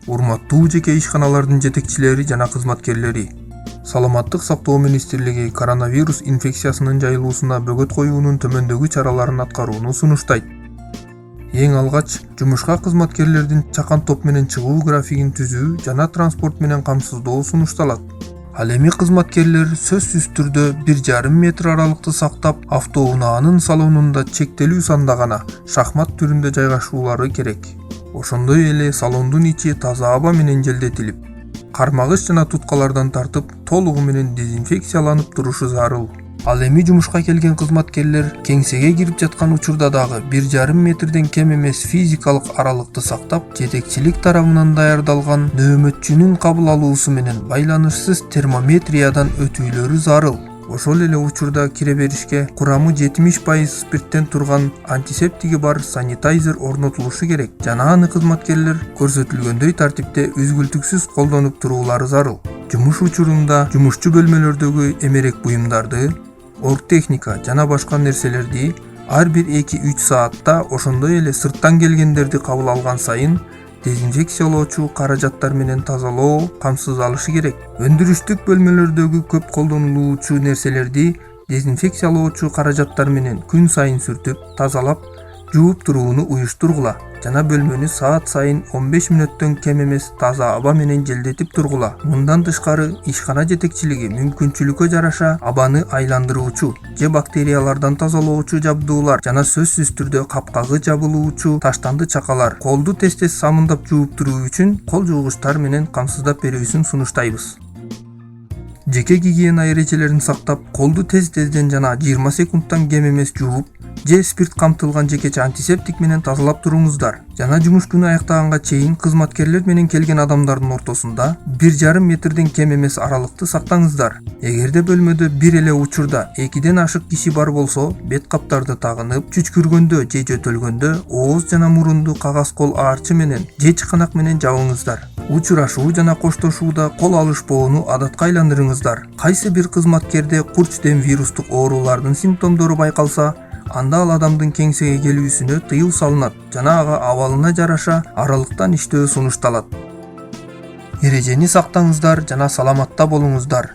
Урматтуу жеке ишканалардын жетекчилери жана кызматкерлери, Саламаттык сактоо министрлиги коронавирус инфекциясынын жайылуусуна бөгөт коюунун төмөндөгү чараларын аткарууну сунуштайт. Эң алгач, жумушка кызматкерлердин чакан топ менен чыгуу графигин түзүү жана транспорт менен камсыздоо сунушталат. Ал эми кызматкерлер сөзсүз түрдө 1,5 метр аралыкты сактап, автоунаанын салонунда чектелүү санда гана шахмат түрүндө жайгашуулары керек. Ошондой эле салондун ичи таза аба менен желдетилип, кармагыч жана туткалардан тартып толугу менен дезинфекцияланып турушу зарыл. Ал эми жумушка келген кызматкерлер кеңсеге кирип жаткан учурда дагы 1,5 метрден кем эмес физикалык аралыкты сактап, жетекчилик тарабынан даярдалган нөөмөтчүнүн кабыл алуусу менен байланышсыз термометриядан өтүүлөрү зарыл. Ошол эле учурда кире беришке курамы 70% спирттен турган антисептиги бар санитайзер орнотулушу керек жана аны кызматкерлер көрсөтүлгөндөй тартипте үзгүлтүксүз колдонуп туруулары зарыл. Жумуш учурунда жумушчу бөлмөлөрдөгү эмерек буюмдарды, оргтехника жана башка нерселерди ар бир 2-3 саатта, ошондой эле сырттан келгендерди кабыл алган сайын дезинфекциялоочу каражаттар менен тазалоо камсыз алышы керек. Өндүрүштүк бөлмөлөрдөгү көп колдонулуучу нерселерди дезинфекциялоочу каражаттар менен күн сайын сүртүп, тазалап, жууп турууну уюштургула жана бөлмөнү саат сайын 15 мүнөттөн кем эмес таза аба менен желдетип тургула. Мындан тышкары, ишкана жетекчилиги мүмкүнчүлүккө жараша абаны айландыруучу же бактериялардан тазалоочу жабдуулар жана сөзсүз түрдө капкагы жабылуучу таштанды чакалар колду тез-тез самындап жууп туруу үчүн кол жуугучтар менен камсыздап берүүсүн сунуштайбыз. Жеке гигиена эрежелерин сактап, колду тез-тезден жана 20 секундтан кем эмес жууп, же спирт камтылган жекече антисептик менен тазалап туруңуздар. Жана жумуш күнү аяктаганга чейин кызматкерлер менен келген адамдардын ортосунда 1,5 метрден кем эмес аралыкты сактаңыздар. Эгерде бөлмөдө бир эле учурда 2ден ашык киши бар болсо, бет каптарды тагынып, чүчкүргөндө же жөтөлгөндө ооз жана мурунду кагаз кол аарчы менен же чыканак менен жабыңыздар. Учурашуу жана коштошууда кол алышпоону адатка айландырыңыздар. Кайсы бир кызматкерде курч дем вирустук оорулардын симптомдору байкалса, анда ал адамдын кеңсеге келүүсүнө тыюу салынат жана ага абалына жараша аралыктан иштөө сунушталат. Эрежени сактаңыздар жана саламатта болуңуздар.